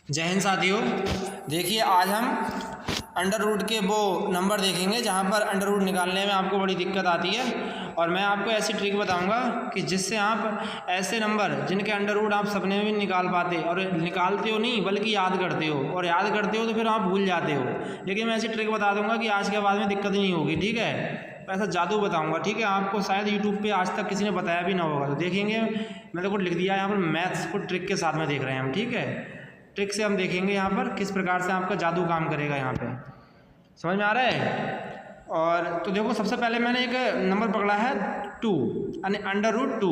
जय हिंद साथियों। देखिए आज हम अंडर रूट के वो नंबर देखेंगे जहाँ पर अंडर रूट निकालने में आपको बड़ी दिक्कत आती है, और मैं आपको ऐसी ट्रिक बताऊंगा कि जिससे आप ऐसे नंबर जिनके अंडर रूट आप सपने में भी निकाल पाते, और निकालते हो नहीं बल्कि याद करते हो, और याद करते हो तो फिर आप भूल जाते हो। लेकिन मैं ऐसी ट्रिक बता दूंगा कि आज के बाद में दिक्कत नहीं होगी, ठीक है। ऐसा जादू बताऊंगा, ठीक है। आपको शायद यूट्यूब पे आज तक किसी ने बताया भी ना होगा, तो देखेंगे। मैंने को लिख दिया यहाँ पर, मैथ्स को ट्रिक के साथ में देख रहे हैं हम, ठीक है। ट्रिक से हम देखेंगे यहाँ पर किस प्रकार से आपका जादू काम करेगा, यहाँ पे समझ में आ रहा है। और तो देखो, सबसे पहले मैंने एक नंबर पकड़ा है 2 यानी अंडर रूट 2।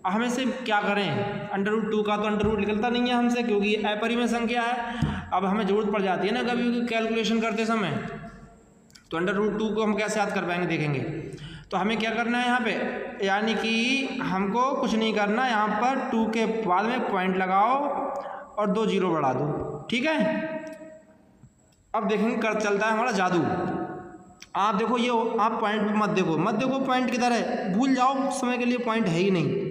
अब हमें से क्या करें, अंडर रूट 2 का तो अंडर रूट निकलता नहीं है हमसे, क्योंकि ये अपरिमेय संख्या है। अब हमें ज़रूरत पड़ जाती है ना कभी कैलकुलेशन करते समय, तो अंडर रूट 2 को हम कैसे याद कर पाएंगे, देखेंगे। तो हमें क्या करना है यहाँ पे, यानी कि हमको कुछ नहीं करना, यहाँ पर 2 के बाद में पॉइंट लगाओ और 2 जीरो बढ़ा दो, ठीक है। अब देखेंगे कर चलता है हमारा जादू। आप देखो, ये आप पॉइंट पे मत देखो पॉइंट किधर है, भूल जाओ समय के लिए, पॉइंट है ही नहीं।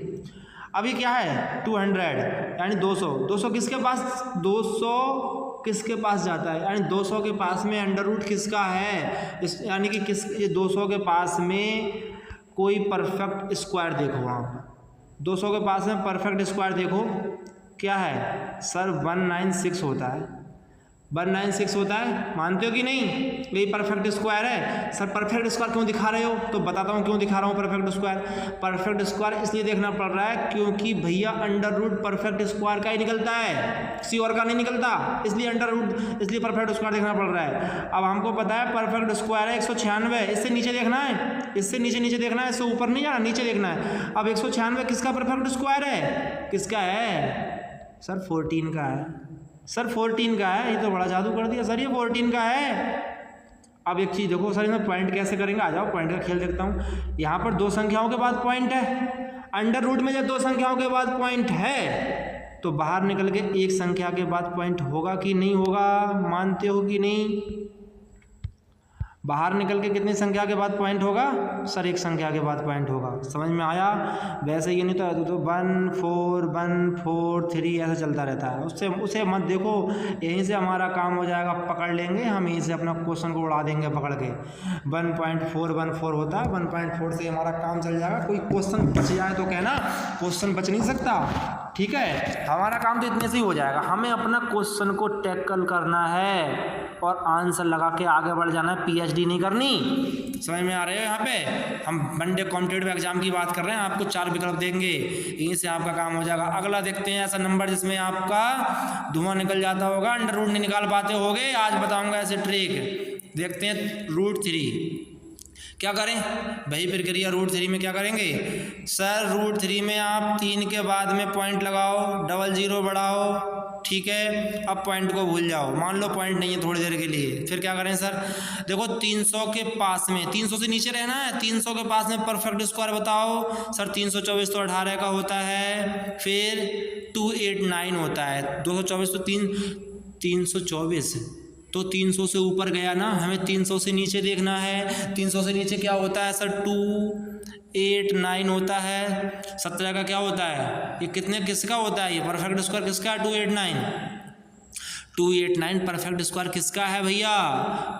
अभी क्या है 200 यानी 200 किसके पास, 200 किसके पास जाता है, यानी 200 के पास में अंडर रूट किसका है, यानी कि किस, ये 200 के पास में कोई परफेक्ट स्क्वायर देखो। आप 200 के पास में परफेक्ट स्क्वायर देखो क्या है सर, 196 होता है। 196 होता है, मानते हो कि नहीं। यही परफेक्ट स्क्वायर है। सर परफेक्ट स्क्वायर क्यों दिखा रहे हो, तो बताता हूँ क्यों दिखा रहा हूँ परफेक्ट स्क्वायर। परफेक्ट स्क्वायर इसलिए देखना पड़ रहा है क्योंकि भैया अंडर रूट परफेक्ट स्क्वायर का ही निकलता है, किसी और का नहीं निकलता, इसलिए अंडर रूट, इसलिए परफेक्ट स्क्वायर देखना पड़ रहा है। अब हमको पता है परफेक्ट स्क्वायर है 196, इससे नीचे देखना है, इससे नीचे देखना है, इससे ऊपर नहीं जाना, नीचे देखना है। अब 196 किसका परफेक्ट स्क्वायर है, किसका है सर, 14 का है। सर 14 का है, ये तो बड़ा जादू कर दिया सर, ये 14 का है। अब एक चीज़ देखो सर, इसमें पॉइंट कैसे करेंगे, आ जाओ पॉइंट का खेल देखता हूँ। यहाँ पर 2 संख्याओं के बाद पॉइंट है, अंडर रूट में जब 2 संख्याओं के बाद पॉइंट है तो बाहर निकल के एक संख्या के बाद पॉइंट होगा कि नहीं होगा, मानते हो कि नहीं। बाहर निकल के कितनी संख्या के बाद पॉइंट होगा सर, एक संख्या के बाद पॉइंट होगा, समझ में आया। वैसे ये नहीं तो 1 4 1 4 3 ऐसा चलता रहता है, उसे मत देखो, यहीं से हमारा काम हो जाएगा, पकड़ लेंगे हम, यहीं से अपना क्वेश्चन को उड़ा देंगे पकड़ के। 1.414 होता है, 1.4 से हमारा काम चल जाएगा। कोई क्वेश्चन बच जाए तो कहना, क्वेश्चन बच नहीं सकता, ठीक है। हमारा काम तो इतने से ही हो जाएगा, हमें अपना क्वेश्चन को टैकल करना है और आंसर लगा के आगे बढ़ जाना है, पीएचडी नहीं करनी। समझ में आ रहे हो। यहाँ पे हम वनडे कॉम्पिटिटिव एग्जाम की बात कर रहे हैं, आपको 4 विकल्प देंगे, यहीं से आपका काम हो जाएगा। अगला देखते हैं ऐसा नंबर जिसमें आपका धुआं निकल जाता होगा, अंडर रूट नहीं निकाल पाते होगे, आज बताऊंगा ऐसे ट्रिक। देखते हैं √3 क्या करें भाई, प्रक्रिया √3 में क्या करेंगे सर, √3 में आप 3 के बाद में पॉइंट लगाओ, डबल जीरो बढ़ाओ, ठीक है। अब पॉइंट को भूल जाओ, मान लो पॉइंट नहीं है थोड़ी देर के लिए, फिर क्या करें सर, देखो 300 के पास में, 300 से नीचे रहना है, 300 के पास में परफेक्ट स्क्वायर बताओ सर। 324 तो 18 का होता है, फिर 289 होता है, 224 तो 324 तो 300 से ऊपर गया ना, हमें 300 से नीचे देखना है। 300 से नीचे क्या होता है सर, 289 होता है। 17 का क्या होता है, ये कितने किसका होता है, ये परफेक्ट स्क्वायर किसका है, 289 परफेक्ट स्क्वायर किसका है भैया,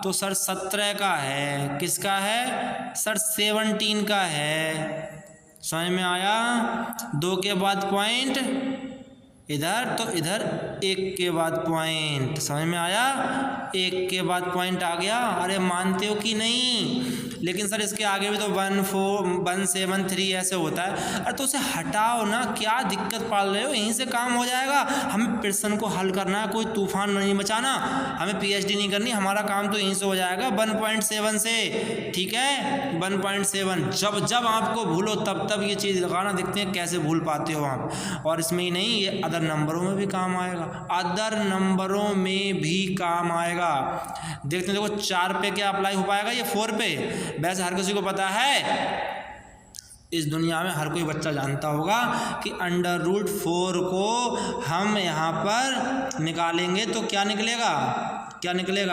तो सर 17 का है। किसका है सर, 17 का है। समझ में आया। 2 के बाद पॉइंट इधर, तो इधर 1 के बाद पॉइंट, समझ में आया, 1 के बाद पॉइंट आ गया। अरे मानते हो कि नहीं, लेकिन सर इसके आगे भी तो 14173 ऐसे होता है। अरे तो उसे हटाओ ना, क्या दिक्कत पाल रहे हो, यहीं से काम हो जाएगा। हमें प्रश्न को हल करना है, कोई तूफान नहीं मचाना, हमें पीएचडी नहीं करनी, हमारा काम तो यहीं से हो जाएगा 1.7 से, ठीक है। 1.7 जब आपको भूलो तब ये चीज़ लगाना, देखते हैं कैसे भूल पाते हो आप। और इसमें ही नहीं, ये अदर नंबरों में भी काम आएगा, अदर नंबरों में भी काम आएगा। देखते हैं, देखो 4 पे क्या अप्लाई हो पाएगा, ये 4 पे। वैसे हर किसी को पता है, इस दुनिया में हर कोई बच्चा जानता होगा कि अंडर रूट 4 को हम यहाँ पर निकालेंगे तो क्या निकलेगा,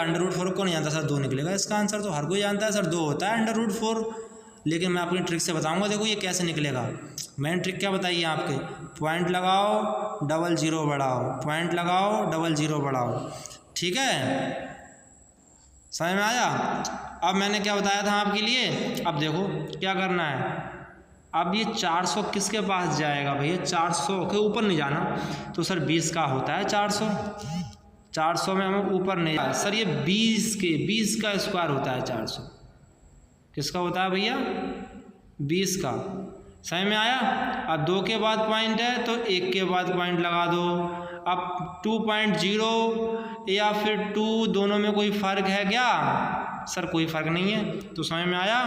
अंडर रूट 4 को नहीं जानता सर, 2 निकलेगा। इसका आंसर तो हर कोई जानता है सर, 2 होता है अंडर रूट 4। लेकिन मैं आपकी ट्रिक से बताऊंगा। देखो ये कैसे निकलेगा। मैंने ट्रिक क्या बताई है आपके, पॉइंट लगाओ डबल जीरो बढ़ाओ, पॉइंट लगाओ डबल जीरो बढ़ाओ, ठीक है, समझ में आया। अब मैंने क्या बताया था आपके लिए, अब देखो क्या करना है। अब ये 400 किसके पास जाएगा भैया, 400 के ऊपर नहीं जाना, तो सर 20 का होता है 400, 400 में हमें ऊपर नहीं जाए सर, ये 20 का स्क्वायर होता है 400, किसका होता है भैया, 20 का, समझ में आया। अब 2 के बाद पॉइंट है तो 1 के बाद पॉइंट लगा दो। अब 2.0 या फिर 2 दोनों में कोई फ़र्क है क्या, सर कोई फ़र्क नहीं है, तो समझ में आया।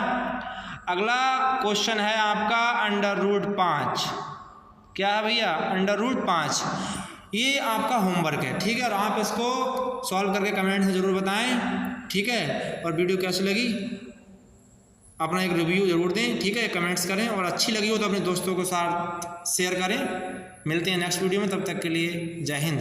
अगला क्वेश्चन है आपका √5, क्या है भैया, √5, ये आपका होमवर्क है, ठीक है, और आप इसको सॉल्व करके कमेंट में ज़रूर बताएं, ठीक है। और वीडियो कैसी लगी अपना एक रिव्यू ज़रूर दें, ठीक है, कमेंट्स करें, और अच्छी लगी हो तो अपने दोस्तों के साथ शेयर करें। मिलते हैं नेक्स्ट वीडियो में, तब तक के लिए जय हिंद।